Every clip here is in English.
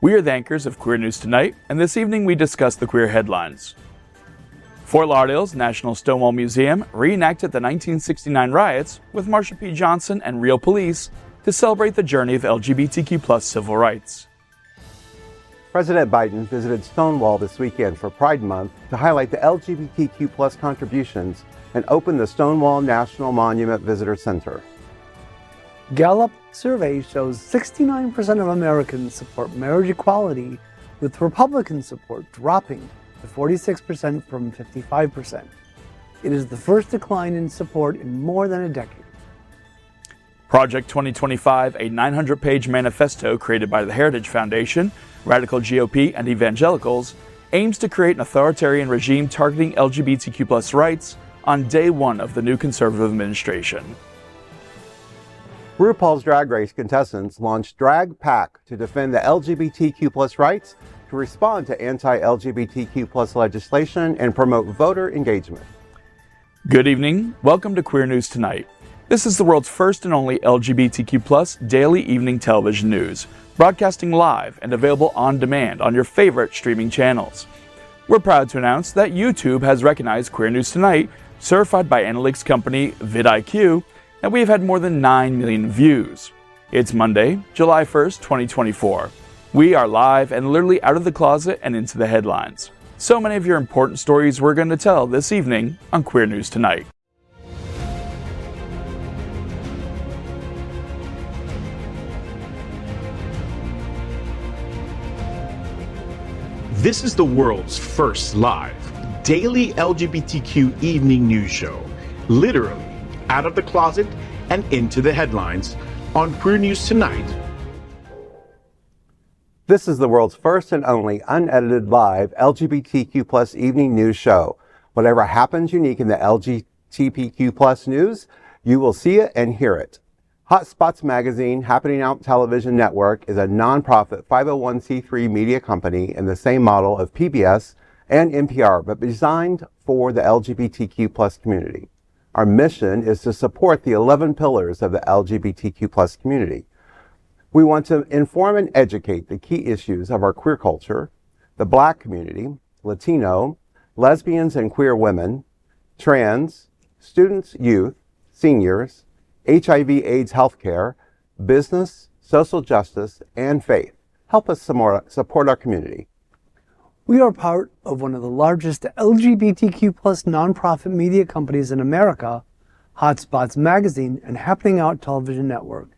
We are the anchors of Queer News Tonight, and this evening we discuss the queer headlines. Fort Lauderdale's National Stonewall Museum reenacted the 1969 riots with Marsha P. Johnson and Real Police to celebrate the journey of LGBTQ+ civil rights. President Biden visited Stonewall this weekend for Pride Month to highlight the LGBTQ+ contributions and open the Stonewall National Monument Visitor Center. Gallup survey shows 69% of Americans support marriage equality, with Republican support dropping to 46% from 55%. It is the first decline in support in more than a decade. Project 2025, a 900-page manifesto created by the Heritage Foundation, Radical GOP, and evangelicals, aims to create an authoritarian regime targeting LGBTQ+ rights on day one of the new conservative administration. RuPaul's Drag Race contestants launched Drag Pack to defend the LGBTQ+ rights, to respond to anti-LGBTQ+ legislation, and promote voter engagement. Good evening. Welcome to Queer News Tonight. This is the world's first and only LGBTQ+ daily evening television news, broadcasting live and available on demand on your favorite streaming channels. We're proud to announce that YouTube has recognized Queer News Tonight, certified by analytics company vidIQ, and we have had more than 9 million views. It's Monday, July 1st, 2024. We are live and literally out of the closet and into the headlines. So many of your important stories we're going to tell this evening on Queer News Tonight. This is the world's first live daily LGBTQ evening news show, literally out of the closet and into the headlines on Queer News Tonight. This is the world's first and only unedited live LGBTQ+ evening news show. Whatever happens unique in the LGBTQ+ news, you will see it and hear it. Hotspots Magazine, Happening Out Television Network, is a nonprofit 501c3 media company in the same model of PBS and NPR, but designed for the LGBTQ+ community. Our mission is to support the 11 pillars of the LGBTQ+ community. We want to inform and educate the key issues of our queer culture, the Black community, Latino, lesbians and queer women, trans, students, youth, seniors, HIV/AIDS healthcare, business, social justice, and faith. Help us support our community. We are part of one of the largest LGBTQ+ nonprofit media companies in America, Hotspots Magazine and Happening Out Television Network.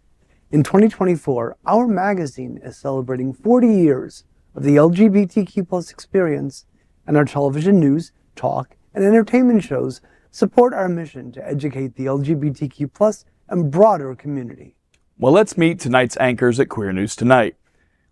In 2024, our magazine is celebrating 40 years of the LGBTQ+ experience, and our television news, talk, and entertainment shows support our mission to educate the LGBTQ+ and broader community. Well, let's meet tonight's anchors at Queer News Tonight.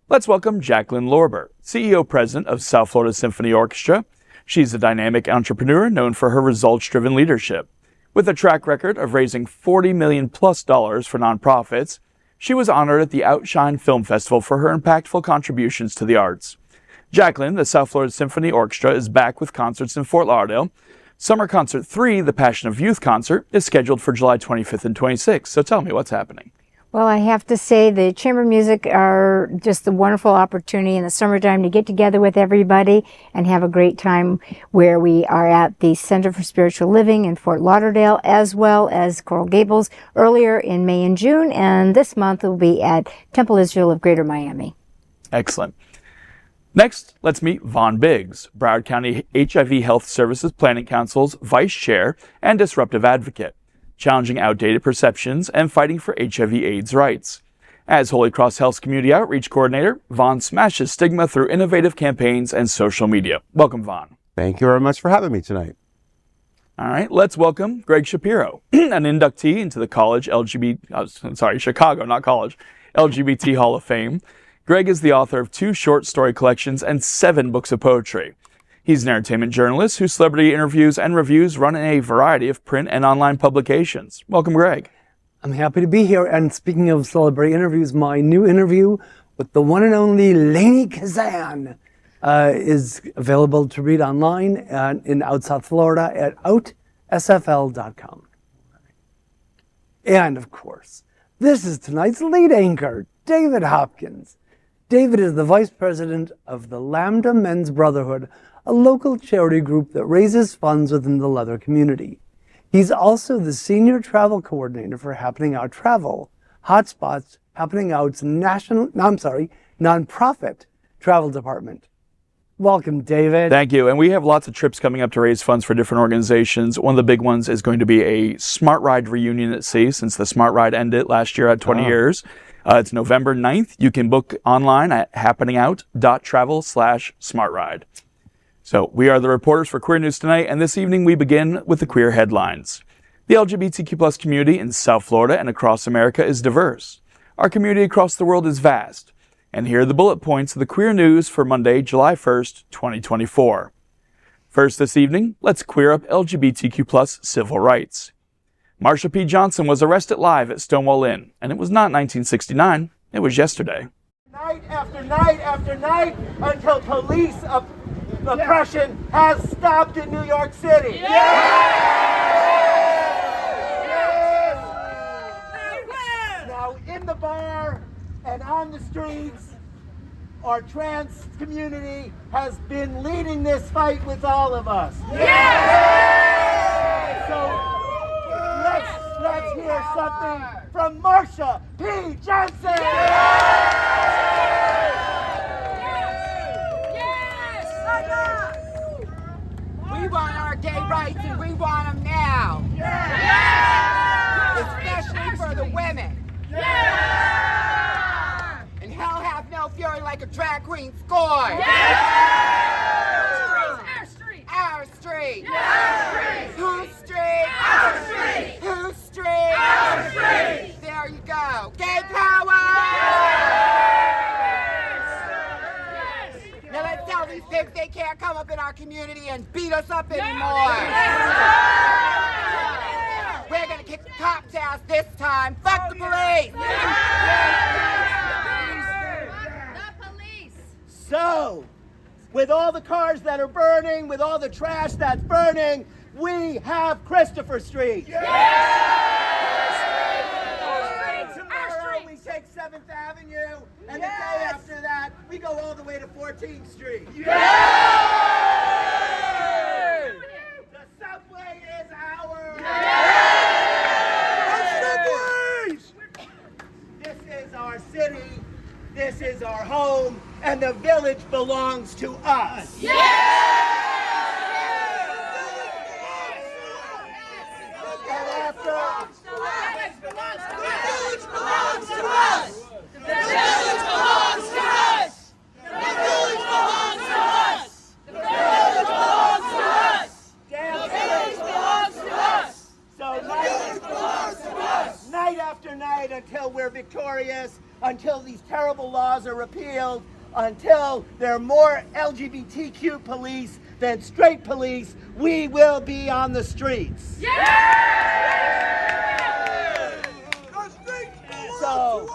Let's welcome Jacqueline Lorber, CEO-President of South Florida Symphony Orchestra. She's a dynamic entrepreneur known for her results-driven leadership. With a track record of raising $40 million+ for nonprofits, she was honored at the Outshine Film Festival for her impactful contributions to the arts. Jacqueline, the South Florida Symphony Orchestra, is back with concerts in Fort Lauderdale. Summer Concert 3, the Passion of Youth concert, is scheduled for July 25th and 26th. So tell me, what's happening? Well, I have to say the chamber music are just a wonderful opportunity in the summertime to get together with everybody and have a great time, where we are at the Center for Spiritual Living in Fort Lauderdale, as well as Coral Gables earlier in May and June, and this month will be at Temple Israel of Greater Miami. Excellent. Next, let's meet Vaughn Biggs, Broward County HIV Health Services Planning Council's Vice Chair and Disruptive Advocate, challenging outdated perceptions and fighting for HIV/AIDS rights. As Holy Cross Health's Community Outreach Coordinator, Vaughn smashes stigma through innovative campaigns and social media. Welcome, Vaughn. Thank you very much for having me tonight. All right, let's welcome Gregg Shapiro, an inductee into the Chicago, not college, LGBT Hall of Fame. Gregg is the author of 2 short story collections and 7 books of poetry. He's an entertainment journalist whose celebrity interviews and reviews run in a variety of print and online publications. Welcome, Gregg. I'm happy to be here, and speaking of celebrity interviews, my new interview with the one and only Lainey Kazan is available to read online in South Florida at outsfl.com. And of course, this is tonight's lead anchor, David Hopkins. David is the vice president of the Lambda Men's Brotherhood, a local charity group that raises funds within the leather community. He's also the senior travel coordinator for Happening Out Travel, Hotspots Happening Out's nonprofit travel department. Welcome, David. Thank you. And we have lots of trips coming up to raise funds for different organizations. One of the big ones is going to be a Smart Ride reunion at sea, since the Smart Ride ended last year at 20 years. It's November 9th. You can book online at happeningout.travel/smartride. So we are the reporters for Queer News Tonight, and this evening we begin with the queer headlines. The LGBTQ plus community in South Florida and across America is diverse. Our community across the world is vast. And here are the bullet points of the queer news for Monday, July 1st, 2024. First this evening, let's queer up LGBTQ plus civil rights. Marsha P. Johnson was arrested live at Stonewall Inn, and it was not 1969, it was yesterday. Night after night after night until police oppression has stopped in New York City. Now in the bar and on the streets, our trans community has been leading this fight with all of us. So let's hear something from Marsha P. Johnson. We want our gay rights and we want them now. Especially for the women. And hell have no fury like a drag queen scorn. Our street. Our street. Whose street? Our street. Whose street? Our street. There you go. Gay power. Now let's tell these pigs they can't come up in our community and beat us up anymore. We're gonna kick the cops' ass this time. Fuck the police. The police. So, with all the cars that are burning, with all the trash that's burning, we have Christopher Street. Tomorrow we take 7th Avenue, and the day after that, we go all the way to 14th Street. The subway is ours. This is our city, this is our home, and the village belongs to us. Yeah! And after... The village belongs to us! The village belongs to us! The village belongs to us! The village belongs to us! The village belongs to us! So night after night until we're victorious, until these terrible laws are repealed, until there are more LGBTQ police than straight police, we will be on the streets. So,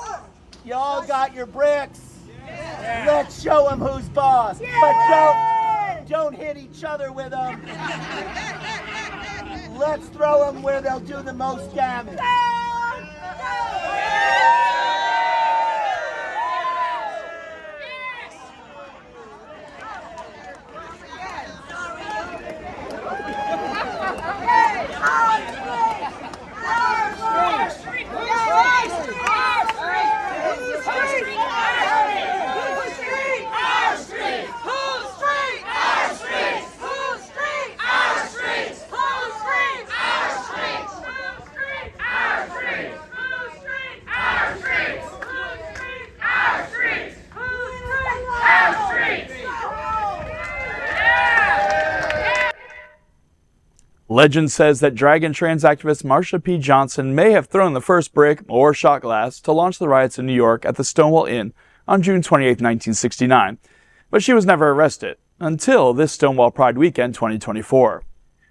you all got your bricks. Let's show them who's boss. But don't hit each other with them. Let's throw them where they'll do the most damage. Legend says that drag and trans activist Marsha P. Johnson may have thrown the first brick or shot glass to launch the riots in New York at the Stonewall Inn on June 28, 1969. But she was never arrested until this Stonewall Pride Weekend 2024.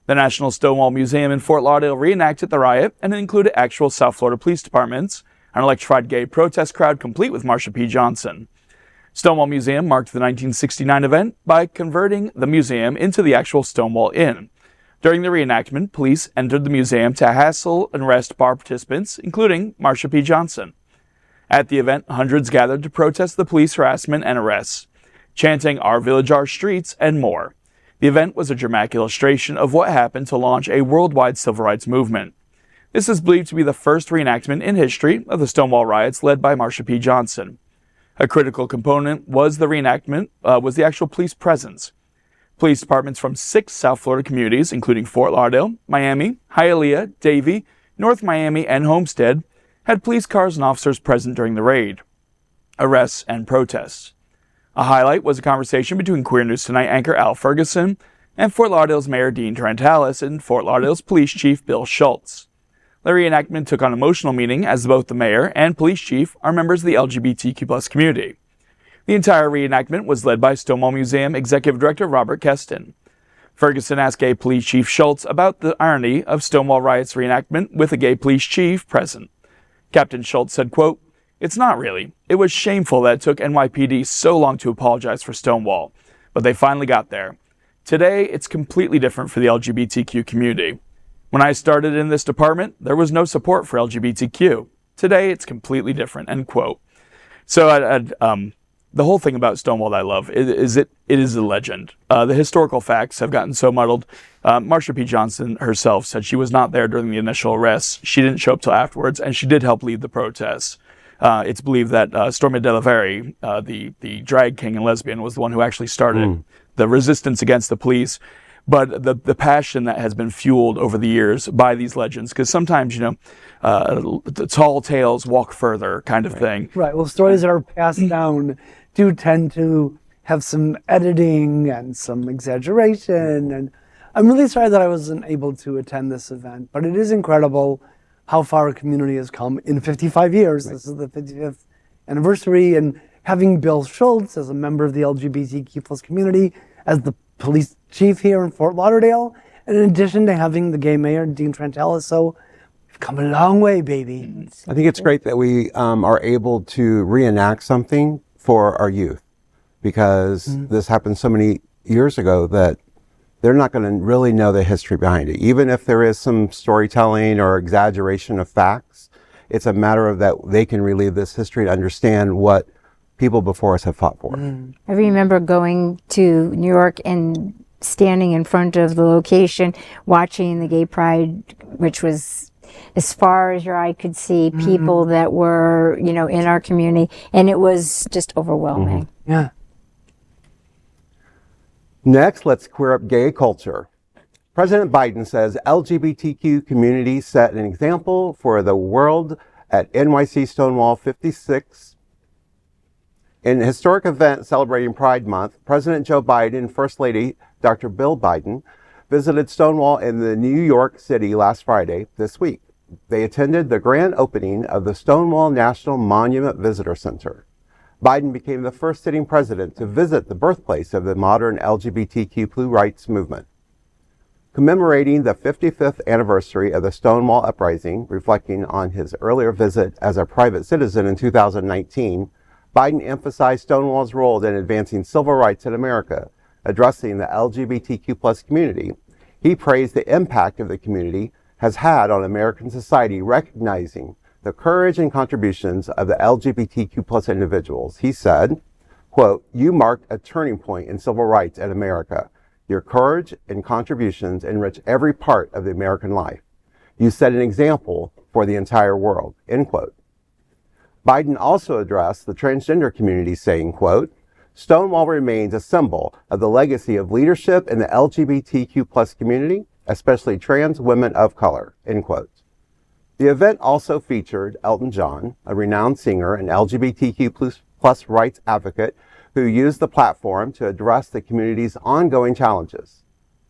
The National Stonewall Museum in Fort Lauderdale reenacted the riot, and it included actual South Florida police departments, an electrified gay protest crowd complete with Marsha P. Johnson. Stonewall Museum marked the 1969 event by converting the museum into the actual Stonewall Inn. During the reenactment, police entered the museum to hassle and arrest bar participants, including Marsha P. Johnson. At the event, hundreds gathered to protest the police harassment and arrests, chanting "Our Village, Our Streets," and more. The event was a dramatic illustration of what happened to launch a worldwide civil rights movement. This is believed to be the first reenactment in history of the Stonewall riots led by Marsha P. Johnson. A critical component was the reenactment was the actual police presence. Police departments from 6 South Florida communities, including Fort Lauderdale, Miami, Hialeah, Davie, North Miami, and Homestead, had police cars and officers present during the raid, arrests, and protests. A highlight was a conversation between Queer News Tonight anchor Al Ferguson and Fort Lauderdale's Mayor Dean Trantalis and Fort Lauderdale's Police Chief Bill Schultz. The reenactment took on emotional meaning as both the mayor and police chief are members of the LGBTQ+ community. The entire reenactment was led by Stonewall Museum Executive Director Robert Keston. Ferguson asked Gay Police Chief Schultz about the irony of Stonewall riots reenactment with a gay police chief present. Captain Schultz said, quote, "It's not really. It was shameful that it took NYPD so long to apologize for Stonewall, but they finally got there. Today, it's completely different for the LGBTQ community. When I started in this department, there was no support for LGBTQ. Today, it's completely different," end quote. So the whole thing about Stonewall that I love is it is a legend. The historical facts have gotten so muddled. Marsha P. Johnson herself said she was not there during the initial arrests. She didn't show up till afterwards, and she did help lead the protests. It's believed that Stormy Delaverre, the drag king and lesbian, was the one who actually started the resistance against the police. But the passion that has been fueled over the years by these legends, because sometimes, the tall tales walk further kind of thing. Right. Well, stories that are passed down do tend to have some editing and some exaggeration. And I'm really sorry that I wasn't able to attend this event, but it is incredible how far a community has come in 55 years. Right. This is the 55th anniversary, and having Bill Schultz as a member of the LGBTQ+ community, as the police chief here in Fort Lauderdale, and in addition to having the gay mayor, Dean Trantalis. So we've come a long way, baby. I think it's great that we are able to reenact something for our youth, because this happened so many years ago that they're not going to really know the history behind it. Even if there is some storytelling or exaggeration of facts, it's a matter of that they can relive this history to understand what people before us have fought for. I remember going to New York and standing in front of the location, watching the Gay Pride, which was as far as your eye could see, people that were, in our community, and it was just overwhelming. Yeah. Next, let's queer up gay culture. President Biden says LGBTQ community set an example for the world at NYC Stonewall 56. In a historic event celebrating Pride Month, President Joe Biden and First Lady Dr. Bill Biden visited Stonewall in the New York City last Friday this week. They attended the grand opening of the Stonewall National Monument Visitor Center. Biden became the first sitting president to visit the birthplace of the modern LGBTQ+ rights movement. Commemorating the 55th anniversary of the Stonewall Uprising, reflecting on his earlier visit as a private citizen in 2019, Biden emphasized Stonewall's role in advancing civil rights in America, addressing the LGBTQ+ community. He praised the impact of the community has had on American society, recognizing the courage and contributions of the LGBTQ+ individuals. He said, quote, "You marked a turning point in civil rights in America. Your courage and contributions enrich every part of the American life. You set an example for the entire world," end quote. Biden also addressed the transgender community, saying, quote, "Stonewall remains a symbol of the legacy of leadership in the LGBTQ+ community, especially trans women of color," end quote. The event also featured Elton John, a renowned singer and LGBTQ+ rights advocate who used the platform to address the community's ongoing challenges.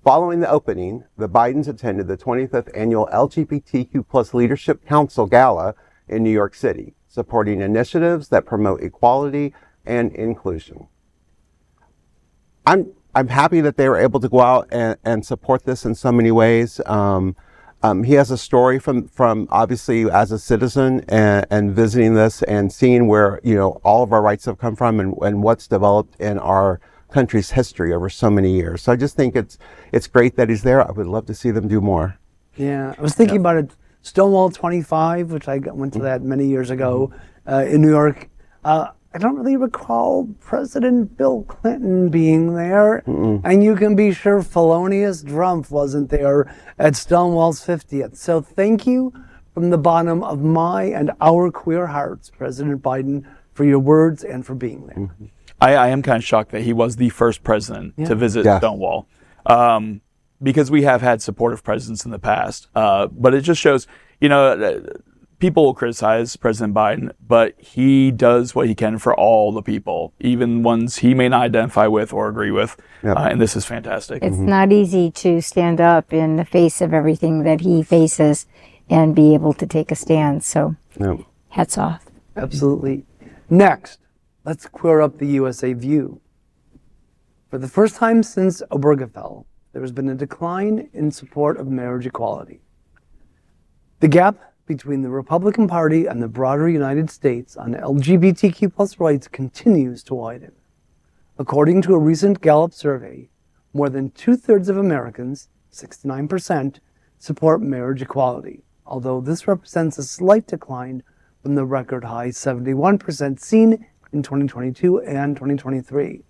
Following the opening, the Bidens attended the 25th Annual LGBTQ+ Leadership Council Gala in New York City, supporting initiatives that promote equality and inclusion. I'm happy that they were able to go out and support this in so many ways. He has a story from obviously as a citizen and visiting this and seeing where, all of our rights have come from and what's developed in our country's history over so many years. So I just think it's great that he's there. I would love to see them do more. Yeah, I was thinking about it Stonewall 25, which I went to that many years ago in New York. I don't really recall President Bill Clinton being there. And you can be sure Felonious Drumpf wasn't there at Stonewall's 50th. So thank you from the bottom of my and our queer hearts, President Biden, for your words and for being there. I am kind of shocked that he was the first president to visit Stonewall, because we have had supportive presidents in the past. But it just shows, people will criticize President Biden, but he does what he can for all the people, even ones he may not identify with or agree with. And this is fantastic. It's not easy to stand up in the face of everything that he faces and be able to take a stand. So hats off. Absolutely. Next, let's queer up the USA view. For the first time since Obergefell, there has been a decline in support of marriage equality. The gap between the Republican Party and the broader United States on LGBTQ plus rights continues to widen. According to a recent Gallup survey, more than 2/3 of Americans, 69%, support marriage equality, although this represents a slight decline from the record high 71% seen in 2022 and 2023.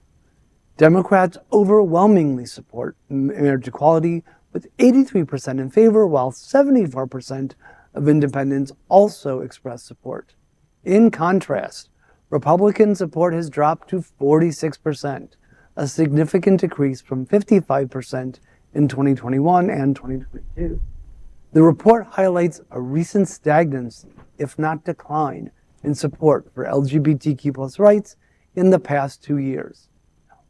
Democrats overwhelmingly support marriage equality, with 83% in favor, while 74% of independents also express support. In contrast, Republican support has dropped to 46%, a significant decrease from 55% in 2021 and 2022. The report highlights a recent stagnancy, if not decline, in support for LGBTQ plus rights in the past 2 years.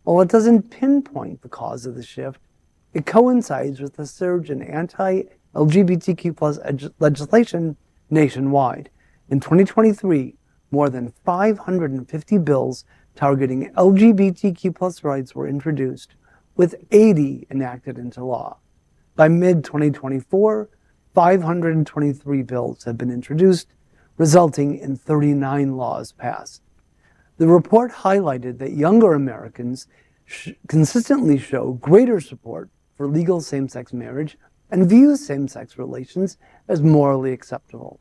While it doesn't pinpoint the cause of the shift, it coincides with the surge in anti-LGBTQ plus legislation nationwide. In 2023, more than 550 bills targeting LGBTQ plus rights were introduced, with 80 enacted into law. By mid-2024, 523 bills have been introduced, resulting in 39 laws passed. The report highlighted that younger Americans consistently show greater support for legal same-sex marriage and views same-sex relations as morally acceptable.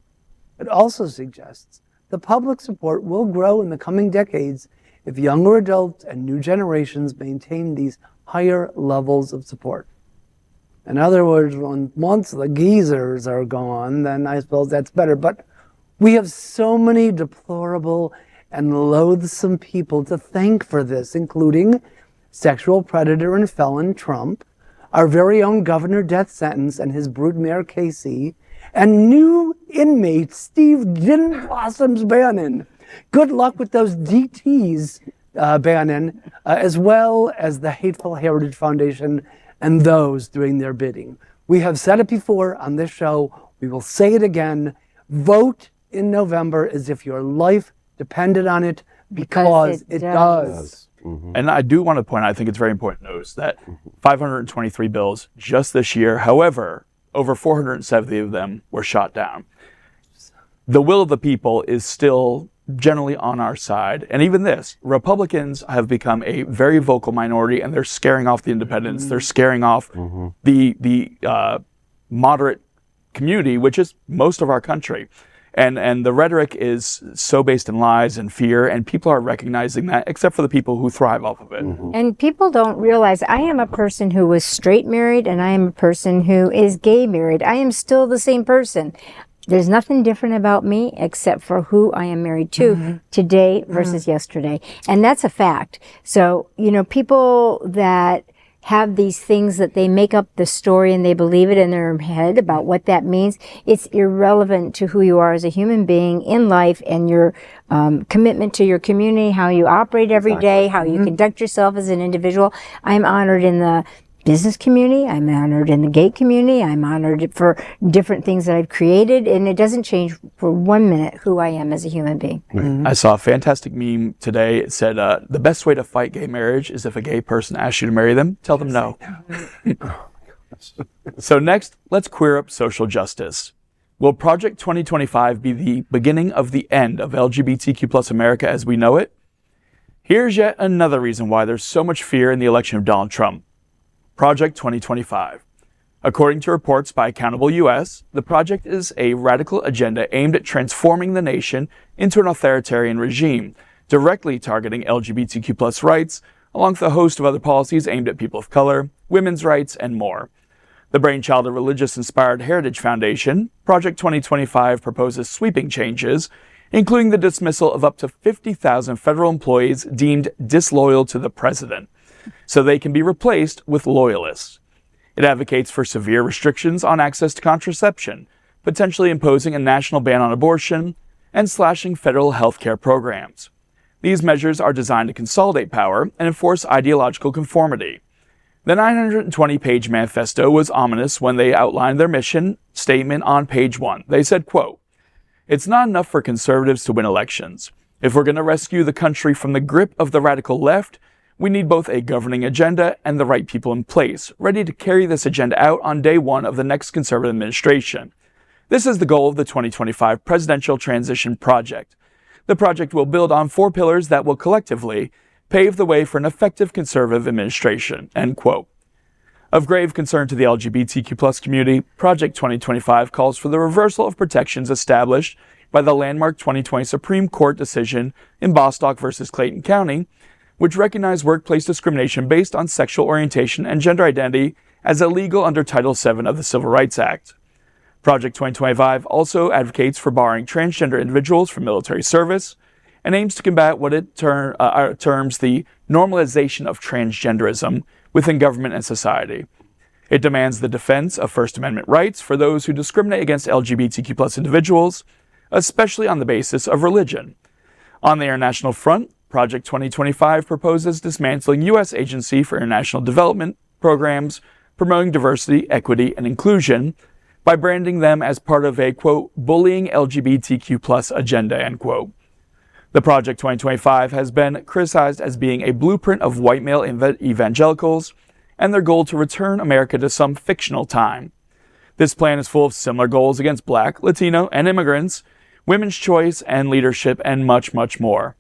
It also suggests the public support will grow in the coming decades if younger adults and new generations maintain these higher levels of support. In other words, once the geezers are gone, then I suppose that's better. But we have so many deplorable and loathsome people to thank for this, including sexual predator and felon Trump, our very own governor death sentence and his broodmare Casey, and new inmate Steve Gin Blossoms Bannon. Good luck with those DTs, Bannon, as well as the Hateful Heritage Foundation and those doing their bidding. We have said it before on this show. We will say it again. Vote in November as if your life depended on it, because it does. And I do want to point out, I think it's very important to notice that 523 bills just this year. However, over 470 of them were shot down. The will of the people is still generally on our side. And even this, Republicans have become a very vocal minority, and they're scaring off the independents. They're scaring off the moderate community, which is most of our country. And the rhetoric is so based in lies and fear, and people are recognizing that, except for the people who thrive off of it. And people don't realize I am a person who was straight married, and I am a person who is gay married. I am still the same person. There's nothing different about me except for who I am married to today versus yesterday. And that's a fact. So, people that have these things that they make up the story and they believe it in their head about what that means, it's irrelevant to who you are as a human being in life and your commitment to your community, how you operate every day, how you conduct yourself as an individual. I'm honored in the business community, I'm honored in the gay community, I'm honored for different things that I've created, and it doesn't change for 1 minute who I am as a human being. I saw a fantastic meme today. It said, the best way to fight gay marriage is if a gay person asks you to marry them, tell them no. So next, let's queer up social justice. Will Project 2025 be the beginning of the end of LGBTQ plus America as we know it? Here's yet another reason why there's so much fear in the election of Donald Trump. Project 2025. According to reports by Accountable US, the project is a radical agenda aimed at transforming the nation into an authoritarian regime, directly targeting LGBTQ+ rights, along with a host of other policies aimed at people of color, women's rights, and more. The brainchild of Religious-Inspired Heritage Foundation, Project 2025 proposes sweeping changes, including the dismissal of up to 50,000 federal employees deemed disloyal to the president, so they can be replaced with loyalists. It advocates for severe restrictions on access to contraception, potentially imposing a national ban on abortion, and slashing federal health care programs. These measures are designed to consolidate power and enforce ideological conformity. The 920-page manifesto was ominous when they outlined their mission statement on page 1. They said, quote, "It's not enough for conservatives to win elections. If we're going to rescue the country from the grip of the radical left, we need both a governing agenda and the right people in place, ready to carry this agenda out on day one of the next conservative administration. This is the goal of the 2025 Presidential Transition Project. The project will build on 4 pillars that will collectively pave the way for an effective conservative administration," end quote. Of grave concern to the LGBTQ+ community, Project 2025 calls for the reversal of protections established by the landmark 2020 Supreme Court decision in Bostock versus Clayton County, which recognized workplace discrimination based on sexual orientation and gender identity as illegal under Title VII of the Civil Rights Act. Project 2025 also advocates for barring transgender individuals from military service and aims to combat what it terms the normalization of transgenderism within government and society. It demands the defense of First Amendment rights for those who discriminate against LGBTQ+ individuals, especially on the basis of religion. On the international front, Project 2025 proposes dismantling U.S. Agency for International Development programs promoting diversity, equity, and inclusion by branding them as part of a, quote, bullying LGBTQ+ agenda, end quote. The Project 2025 has been criticized as being a blueprint of white male evangelicals and their goal to return America to some fictional time. This plan is full of similar goals against Black, Latino, and immigrants, women's choice and leadership, and much, much more.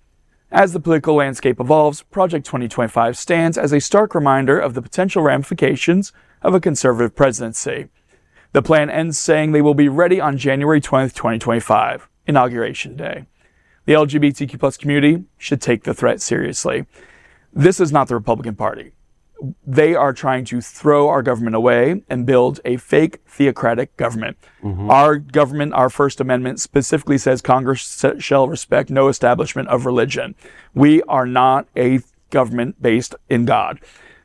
As the political landscape evolves, Project 2025 stands as a stark reminder of the potential ramifications of a conservative presidency. The plan ends saying they will be ready on January 20th, 2025, Inauguration Day. The LGBTQ+ community should take the threat seriously. This is not the Republican Party. They are trying to throw our government away and build a fake theocratic government. Our government, our First Amendment specifically says Congress shall respect no establishment of religion. We are not a government based in God.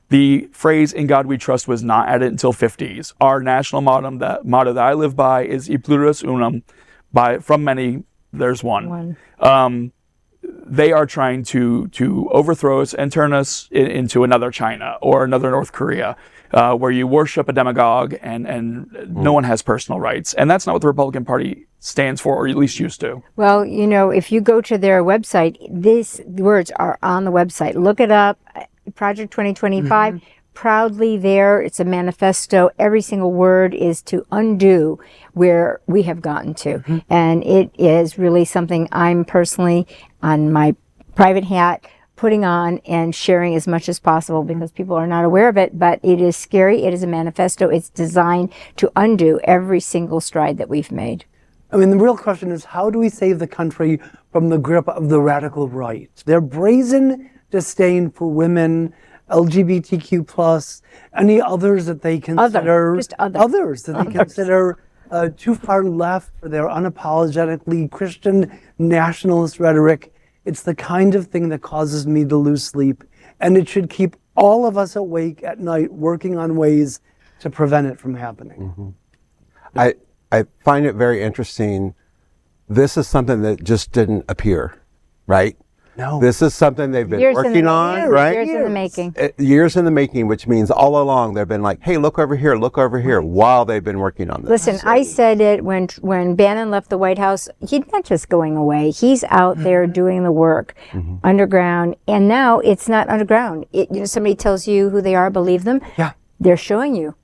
The phrase "in God we trust" was not added until 50s. Our national motto that I live by is "E pluribus unum," from many, there's one. They are trying to overthrow us and turn us into another China or another North Korea, where you worship a demagogue and no one has personal rights. And that's not what the Republican Party stands for, or at least used to. Well, you know, if you go to their website, these words are on the website. Look it up. Project 2025. Proudly there. It's a manifesto. Every single word is to undo where we have gotten to. And it is really something I'm personally, on my private hat, putting on and sharing as much as possible because people are not aware of it. But it is scary. It is a manifesto. It's designed to undo every single stride that we've made. I mean, the real question is, how do we save the country from the grip of the radical right? Their brazen disdain for women, LGBTQ+, any others that they consider others that they consider too far left for their unapologetically Christian nationalist rhetoric. It's the kind of thing that causes me to lose sleep, and it should keep all of us awake at night working on ways to prevent it from happening. I find it very interesting. This is something that just didn't appear, right? No. This is something they've been working on, right? Years in the making. Years in the making, which means all along they've been like, hey, look over here, while they've been working on this. Listen, I said it when Bannon left the White House. He's not just going away. He's out there doing the work underground. And now it's not underground. Somebody tells you who they are, believe them. Yeah. They're showing you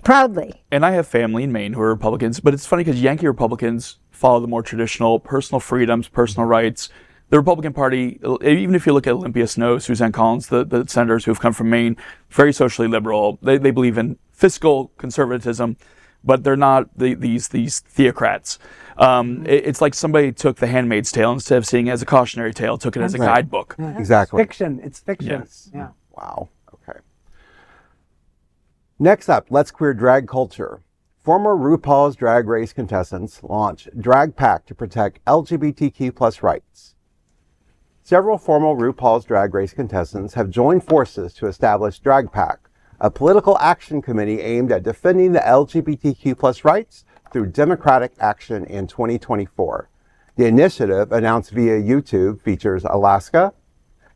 proudly. And I have family in Maine who are Republicans, but it's funny because Yankee Republicans follow the more traditional personal freedoms, personal rights, the Republican Party, even if you look at Olympia Snowe, Suzanne Collins, the senators who have come from Maine, very socially liberal. They believe in fiscal conservatism, but they're not these theocrats. It's like somebody took The Handmaid's Tale, instead of seeing it as a cautionary tale, took it as a guidebook. Yeah. Exactly. It's fiction. Yes. Yeah. Wow. Okay. Next up, let's queer drag culture. Former RuPaul's Drag Race contestants launched Drag Pack to protect LGBTQ plus rights. Several former RuPaul's Drag Race contestants have joined forces to establish Drag Pack, a political action committee aimed at defending the LGBTQ plus rights through democratic action in 2024. The initiative, announced via YouTube, features Alaska,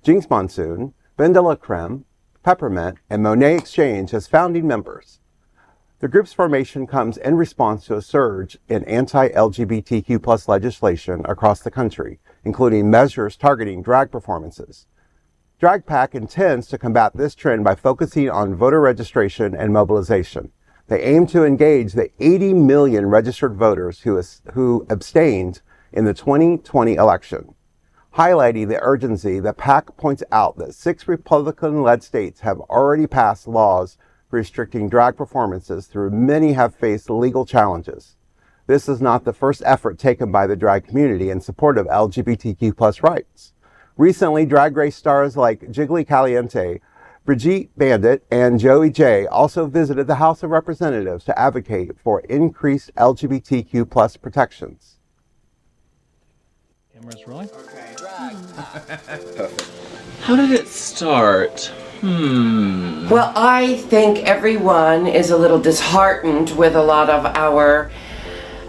Jinx Monsoon, Ben de la Creme, Peppermint, and Monet Exchange as founding members. The group's formation comes in response to a surge in anti-LGBTQ plus legislation across the country, including measures targeting drag performances. Drag Pack intends to combat this trend by focusing on voter registration and mobilization. They aim to engage the 80 million registered voters who abstained in the 2020 election. Highlighting the urgency, the PAC points out that 6 Republican-led states have already passed laws restricting drag performances, though many have faced legal challenges. This is not the first effort taken by the drag community in support of LGBTQ plus rights. Recently, Drag Race stars like Jiggly Caliente, Brigitte Bandit, and Joey J also visited the House of Representatives to advocate for increased LGBTQ plus protections. Camera's rolling? Okay. Drag. Perfect. How did it start? Well, I think everyone is a little disheartened with a lot of our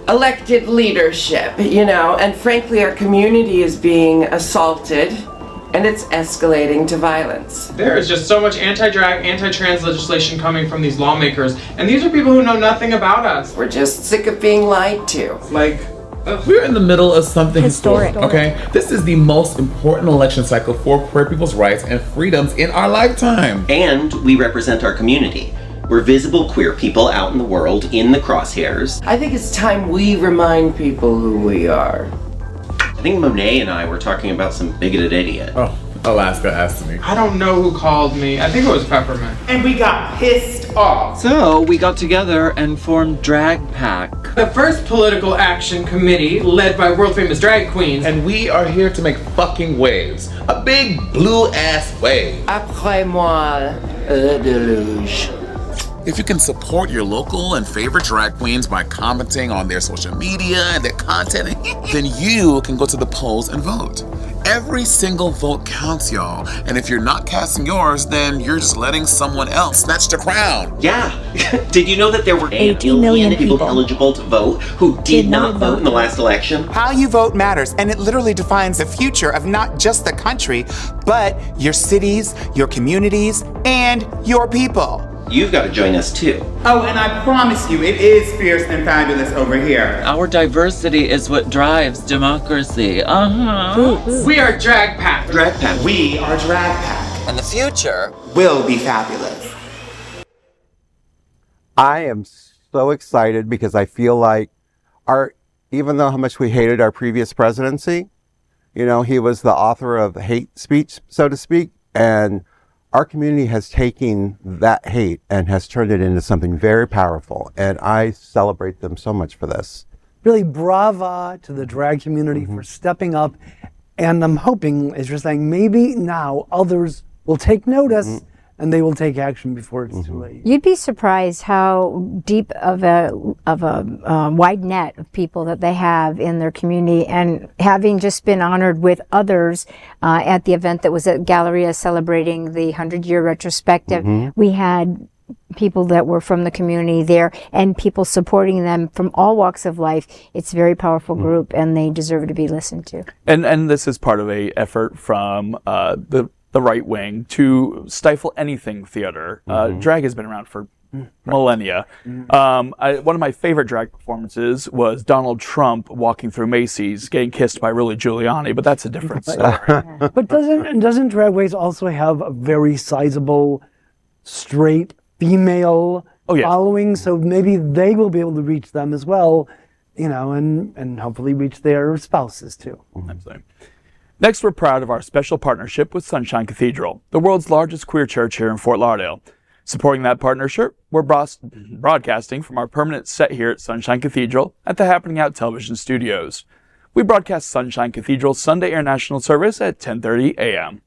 elected leadership, and frankly, our community is being assaulted and it's escalating to violence. There is just so much anti-drag, anti-trans legislation coming from these lawmakers, and these are people who know nothing about us. We're just sick of being lied to. We're in the middle of something historic, okay? This is the most important election cycle for queer people's rights and freedoms in our lifetime. And we represent our community. We're visible queer people out in the world in the crosshairs. I think it's time we remind people who we are. I think Monet and I were talking about some bigoted idiot. Oh, Alaska asked me. I don't know who called me. I think it was Peppermint. And we got pissed off. So we got together and formed Drag Pack. The first political action committee led by world famous drag queens. And we are here to make fucking waves. A big blue ass wave. Après moi, le déluge. If you can support your local and favorite drag queens by commenting on their social media and their content, then you can go to the polls and vote. Every single vote counts, y'all. And if you're not casting yours, then you're just letting someone else snatch the crown. Yeah. Did you know that there were 80 million people eligible to vote who did not vote in the last election? How you vote matters, and it literally defines the future of not just the country, but your cities, your communities, and your people. You've got to join us too. Oh, and I promise you, it is fierce and fabulous over here. Our diversity is what drives democracy. We are Drag Pack. Drag Pack. We are Drag Pack. And the future Will be fabulous. I am so excited because I feel like even though how much we hated our previous presidency, he was the author of hate speech, so to speak, and our community has taken that hate and has turned it into something very powerful, and I celebrate them so much for this. Really brava to the drag community for stepping up, and I'm hoping, as you're saying, maybe now others will take notice and they will take action before it's too late. You'd be surprised how deep of a wide net of people that they have in their community, and having just been honored with others at the event that was at Galleria celebrating the 100-year retrospective, we had people that were from the community there and people supporting them from all walks of life. It's a very powerful group, and they deserve to be listened to. And this is part of a effort from the right wing to stifle anything theater. Drag has been around for millennia. One of my favorite drag performances was Donald Trump walking through Macy's getting kissed by Rudy Giuliani, but that's a different story. But doesn't Drag Race also have a very sizable straight female following? So maybe they will be able to reach them as well, and hopefully reach their spouses too. Absolutely. Next, we're proud of our special partnership with Sunshine Cathedral, the world's largest queer church here in Fort Lauderdale. Supporting that partnership, we're broadcasting from our permanent set here at Sunshine Cathedral at the Happening Out television studios. We broadcast Sunshine Cathedral's Sunday Air National Service at 10:30 a.m.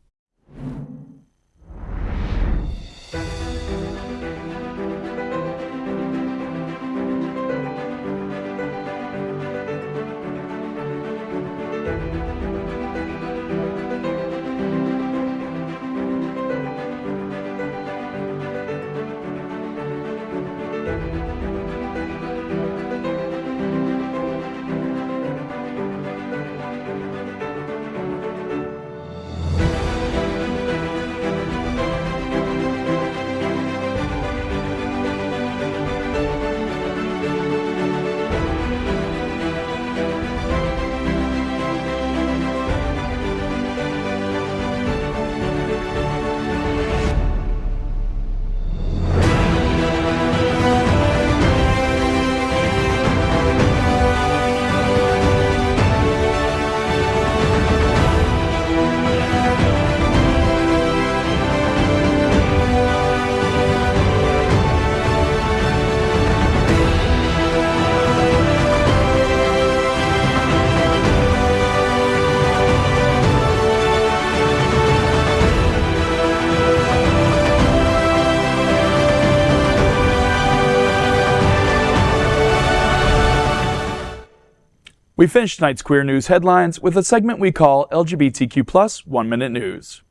We finish tonight's Queer News headlines with a segment we call LGBTQ+ 1 Minute News.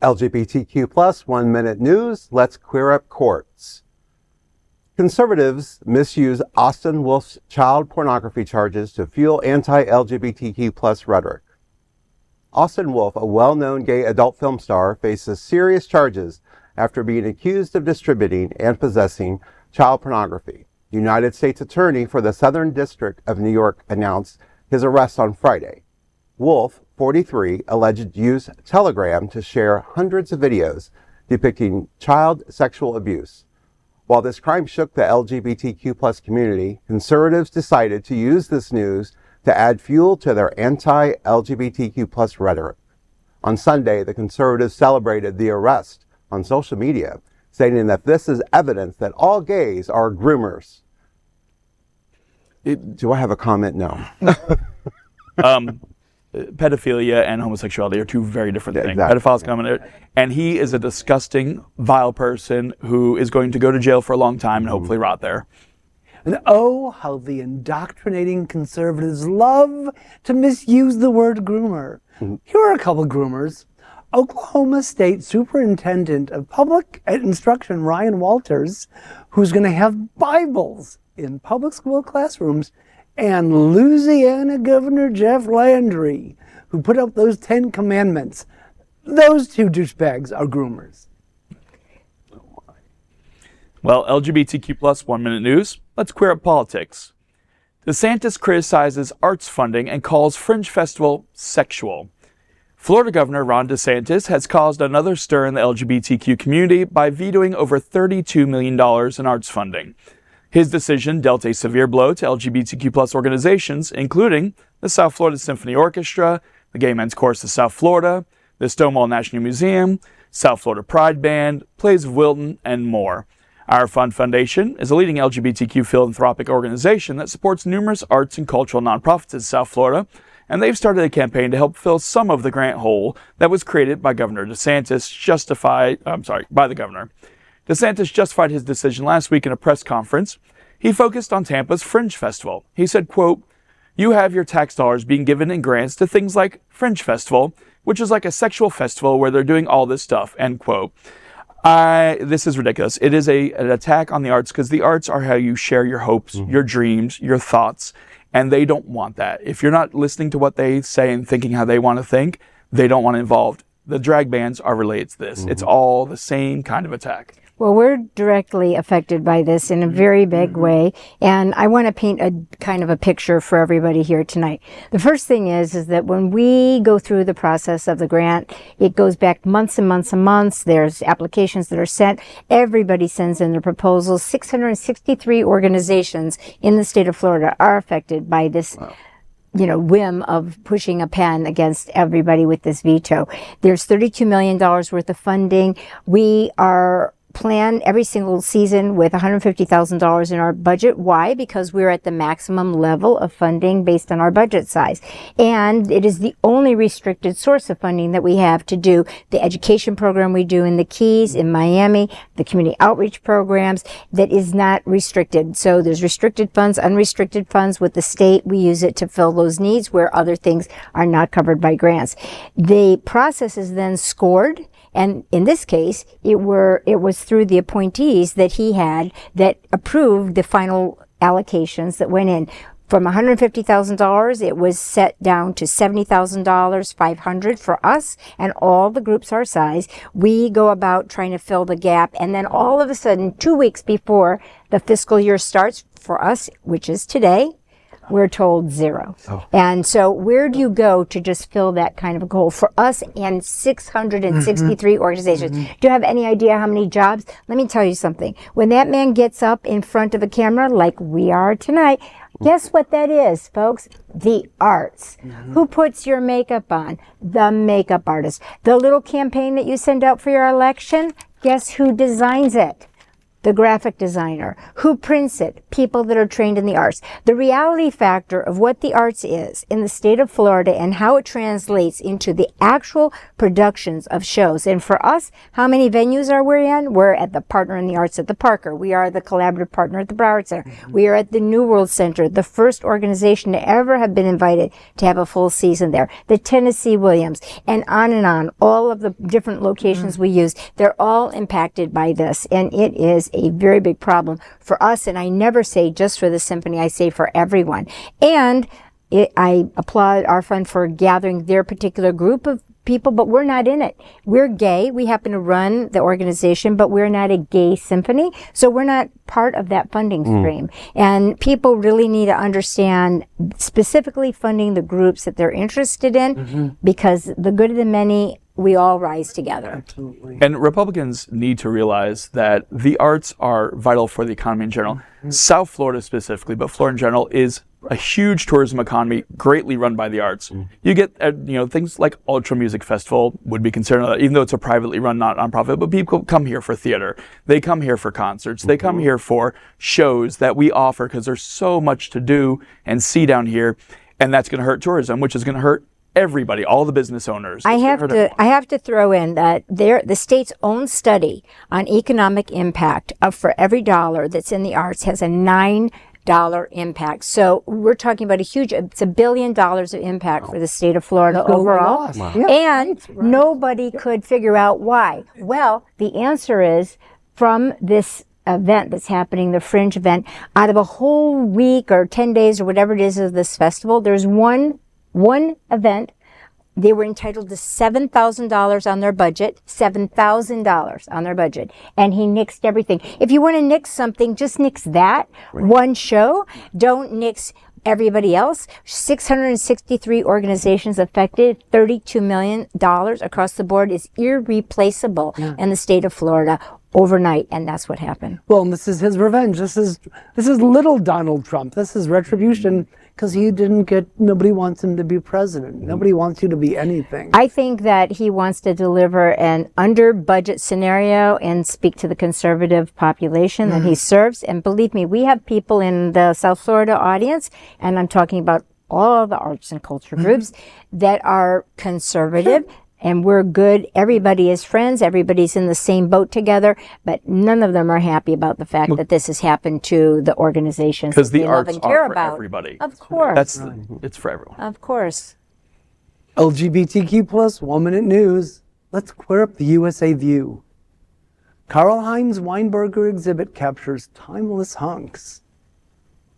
LGBTQ+ 1 Minute News. Let's queer up courts. Conservatives misuse Austin Wolf's child pornography charges to fuel anti-LGBTQ+ rhetoric. Austin Wolf, a well-known gay adult film star, faces serious charges after being accused of distributing and possessing child pornography. United States Attorney for the Southern District of New York announced his arrest on Friday. Wolf, 43, alleged used Telegram to share hundreds of videos depicting child sexual abuse. While this crime shook the LGBTQ+ community, conservatives decided to use this news to add fuel to their anti-LGBTQ+ rhetoric. On Sunday, the conservatives celebrated the arrest on social media, stating that this is evidence that all gays are groomers. Do I have a comment? No. Pedophilia and homosexuality are two very different things. Exactly. Pedophiles come in there, and he is a disgusting, vile person who is going to go to jail for a long time and hopefully rot there. And oh, how the indoctrinating conservatives love to misuse the word groomer. Here are a couple groomers. Oklahoma State Superintendent of Public Instruction Ryan Walters, who's going to have Bibles in public school classrooms, and Louisiana Governor Jeff Landry, who put up those 10 commandments. Those two douchebags are groomers. Well, LGBTQ+ 1 Minute News. Let's queer up politics. DeSantis criticizes arts funding and calls Fringe Festival sexual. Florida Governor Ron DeSantis has caused another stir in the LGBTQ community by vetoing over $32 million in arts funding. His decision dealt a severe blow to LGBTQ+ organizations, including the South Florida Symphony Orchestra, the Gay Men's Chorus of South Florida, the Stonewall National Museum, South Florida Pride Band, Plays of Wilton, and more. Our Fund Foundation is a leading LGBTQ philanthropic organization that supports numerous arts and cultural nonprofits in South Florida, and they've started a campaign to help fill some of the grant hole that was created by Governor DeSantis, by the governor. DeSantis justified his decision last week in a press conference. He focused on Tampa's Fringe Festival. He said, quote, "You have your tax dollars being given in grants to things like Fringe Festival, which is like a sexual festival where they're doing all this stuff," end quote. This is ridiculous. It is an attack on the arts because the arts are how you share your hopes, your dreams, your thoughts, and they don't want that. If you're not listening to what they say and thinking how they want to think, they don't want involved. The drag bands are related to this. It's all the same kind of attack. Well, we're directly affected by this in a very big way, and I want to paint a kind of a picture for everybody here tonight. The first thing is that when we go through the process of the grant, it goes back months and months and months. There's applications that are sent. Everybody sends in their proposals. 663 organizations in the state of Florida are affected by this whim of pushing a pen against everybody with this veto. There's $32 million worth of funding. We are planned every single season with $150,000 in our budget. Why? Because we're at the maximum level of funding based on our budget size. And it is the only restricted source of funding that we have to do the education program we do in the Keys, in Miami, the community outreach programs that is not restricted. So there's restricted funds, unrestricted funds. With the state, we use it to fill those needs where other things are not covered by grants. The process is then scored. And in this case, it was through the appointees that he had that approved the final allocations that went in. From $150,000, it was set down to $70,000, $500 for us and all the groups our size. We go about trying to fill the gap, and then all of a sudden, 2 weeks before the fiscal year starts for us, which is today, we're told zero. Oh. And so where do you go to just fill that kind of a goal for us and 663 organizations? Do you have any idea how many jobs? Let me tell you something. When that man gets up in front of a camera like we are tonight, guess what that is, folks? The arts. Who puts your makeup on? The makeup artist. The little campaign that you send out for your election, guess who designs it? The graphic designer. Who prints it? People that are trained in the arts. The reality factor of what the arts is in the state of Florida and how it translates into the actual productions of shows. And for us, how many venues are we in? We're at the Partner in the Arts at the Parker. We are the collaborative partner at the Broward Center. We are at the New World Center, the first organization to ever have been invited to have a full season there. The Tennessee Williams, and on. All of the different locations we use, they're all impacted by this. And it is a very big problem for us, and I never say just for the symphony, I say for everyone. And I applaud our fund for gathering their particular group of people, but we're not in it. We're gay. We happen to run the organization, but we're not a gay symphony, so we're not part of that funding stream. And people really need to understand specifically funding the groups that they're interested in, because the good of the many, we all rise together. Absolutely. And Republicans need to realize that the arts are vital for the economy in general. South Florida specifically, but Florida in general, is a huge tourism economy greatly run by the arts. You get things like Ultra Music Festival would be considered, even though it's a privately run, not nonprofit, but people come here for theater. They come here for concerts. They come here for shows that we offer because there's so much to do and see down here, and that's going to hurt tourism, which is going to hurt everybody, all the business owners. I have to throw in that the state's own study on economic impact for every dollar that's in the arts has a $9 impact. So we're talking about it's $1 billion of impact for the state of Florida overall. Wow. And nobody could figure out why. Well, the answer is from this event that's happening, the Fringe event, out of a whole week or 10 days or whatever it is of this festival, there's one event. They were entitled to $7,000 on their budget, $7,000 on their budget. And he nixed everything. If you want to nix something, just nix that one show. Don't nix everybody else. 663 organizations affected, $32 million across the board is irreplaceable in the state of Florida overnight, and that's what happened. Well, and this is his revenge. This is little Donald Trump. This is retribution because nobody wants him to be president. Nobody wants you to be anything. I think that he wants to deliver an under budget scenario and speak to the conservative population that he serves. And believe me, we have people in the South Florida audience, and I'm talking about all the arts and culture groups that are conservative. And we're good. Everybody is friends. Everybody's in the same boat together. But none of them are happy about the fact that this has happened to the organizations that they love and care about. Everybody. Of course. It's for everyone. Of course. LGBTQ+ 1 Minute News. Let's queer up the USA view. Karlheinz Weinberger exhibit captures timeless hunks.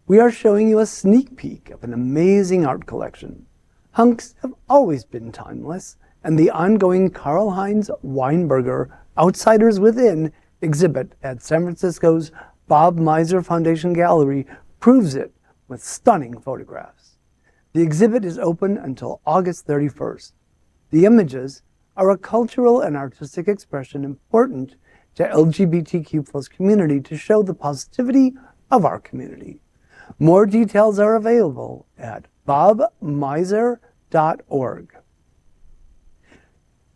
We are showing you a sneak peek of an amazing art collection. Hunks have always been timeless, and the ongoing Karlheinz Weinberger Outsiders Within exhibit at San Francisco's Bob Mizer Foundation Gallery proves it with stunning photographs. The exhibit is open until August 31st. The images are a cultural and artistic expression important to LGBTQ+ community to show the positivity of our community. More details are available at bobmiser.org.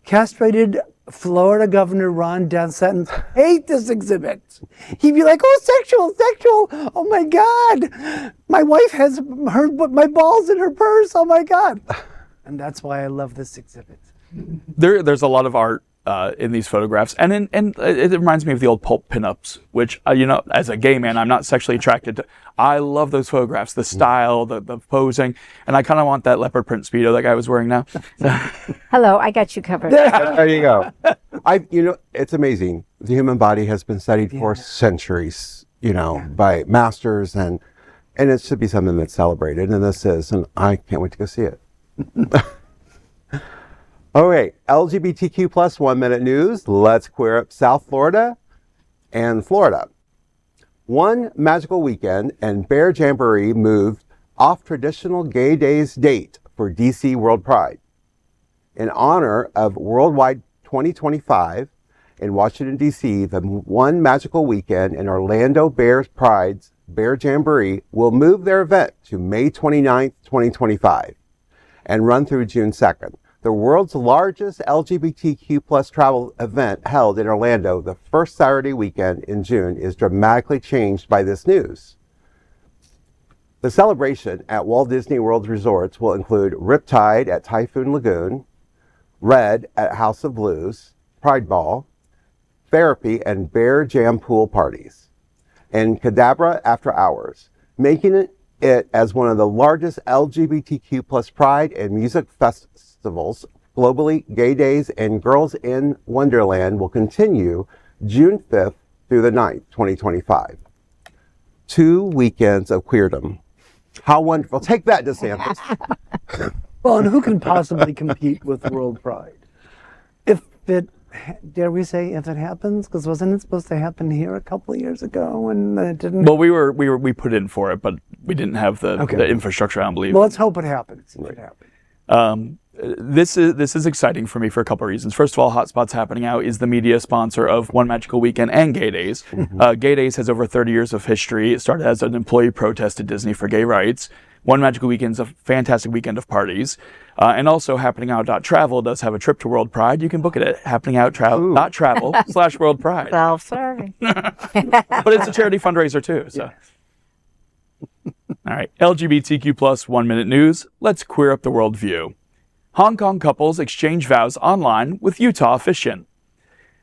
Castrated Florida Governor Ron DeSantis hate this exhibit. He'd be like, oh, sexual. Oh my God. My wife has my balls in her purse. Oh my God. And that's why I love this exhibit. There's a lot of art in these photographs, and it reminds me of the old pulp pinups, which as a gay man, I'm not sexually attracted to. I love those photographs, the style, the posing, and I kind of want that leopard print Speedo that guy was wearing now. Hello, I got you covered. There you go. It's amazing. The human body has been studied for centuries, by masters, and it should be something that's celebrated, and this is, and I can't wait to go see it. Okay, LGBTQ plus 1 minute news. Let's queer up South Florida and Florida. One magical weekend and Bear Jamboree moved off traditional Gay Days date for DC World Pride. In honor of Worldwide 2025 in Washington, DC, the One Magical Weekend and Orlando Bears Pride's Bear Jamboree will move their event to May 29th, 2025 and run through June 2nd. The world's largest LGBTQ plus travel event held in Orlando the first Saturday weekend in June is dramatically changed by this news. The celebration at Walt Disney World resorts will include Riptide at Typhoon Lagoon, Red at House of Blues, Pride Ball, Therapy and Bear Jam pool parties, and Cadabra After Hours, making it as one of the largest LGBTQ plus pride and music festivals globally. Gay Days and Girls in Wonderland will continue June 5th through the 9th, 2025. 2 weekends of queerdom. How wonderful. Take that, DeSantis. Well, and who can possibly compete with World Pride? Dare we say if it happens? Because wasn't it supposed to happen here a couple of years ago and it didn't? Well, we put in for it, but we didn't have the infrastructure, I don't believe. Well, let's hope it happens. If it happens. This is exciting for me for a couple of reasons. First of all, Hotspot's Happening Out is the media sponsor of One Magical Weekend and Gay Days. Gay Days has over 30 years of history. It started as an employee protest at Disney for gay rights. One Magical Weekend is a fantastic weekend of parties. And also happeningout.travel does have a trip to World Pride. You can book it at happeningout.travel/World Pride. Self-serving. But it's a charity fundraiser too. So. Yeah. All right, LGBTQ plus 1 minute news. Let's queer up the worldview. Hong Kong couples exchange vows online with Utah officiant.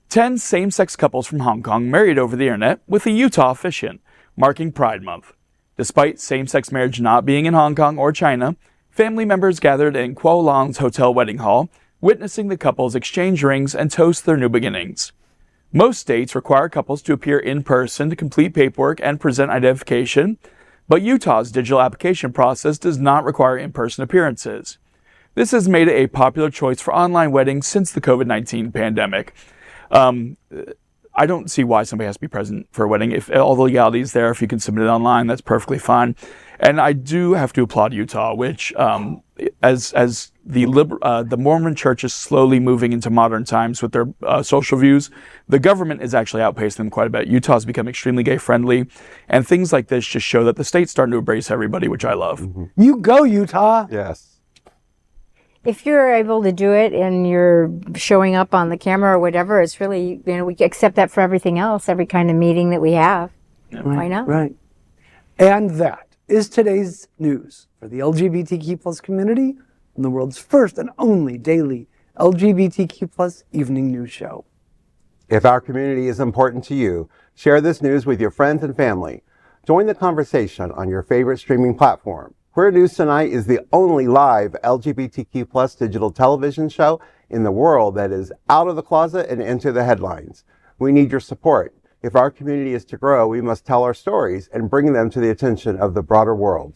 10 same-sex couples from Hong Kong married over the internet with a Utah officiant, marking Pride Month. Despite same-sex marriage not being in Hong Kong or China, family members gathered in Kuala Long's hotel wedding hall, witnessing the couples exchange rings and toast their new beginnings. Most states require couples to appear in person to complete paperwork and present identification, but Utah's digital application process does not require in-person appearances. This has made it a popular choice for online weddings since the COVID-19 pandemic. I don't see why somebody has to be present for a wedding. If all the legality is there, if you can submit it online, that's perfectly fine. And I do have to applaud Utah, which, as the Mormon Church is slowly moving into modern times with their social views, the government is actually outpacing them quite a bit. Utah's become extremely gay-friendly, and things like this just show that the state's starting to embrace everybody, which I love. Mm-hmm. You go, Utah! Yes. If you're able to do it and you're showing up on the camera or whatever, it's really, we accept that for everything else, every kind of meeting that we have. Yeah. Why not? Right. And that is today's news for the LGBTQ plus community on the world's first and only daily LGBTQ plus evening news show. If our community is important to you, share this news with your friends and family. Join the conversation on your favorite streaming platform. Queer News Tonight is the only live LGBTQ plus digital television show in the world that is out of the closet and into the headlines. We need your support. If our community is to grow, we must tell our stories and bring them to the attention of the broader world.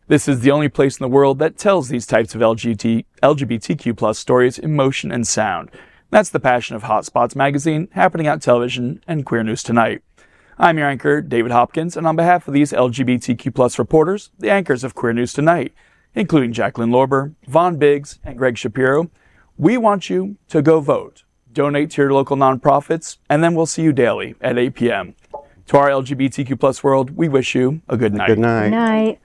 This is the only place in the world that tells these types of LGBTQ plus stories in motion and sound. That's the passion of Hotspots Magazine, Happening Out Television, and Queer News Tonight. I'm your anchor, David Hopkins, and on behalf of these LGBTQ plus reporters, the anchors of Queer News Tonight, including Jacqueline Lorber, Vaughn Biggs, and Gregg Shapiro, we want you to go vote, donate to your local nonprofits, and then we'll see you daily at 8 p.m. To our LGBTQ plus world, we wish you a good night. Good night. Good night.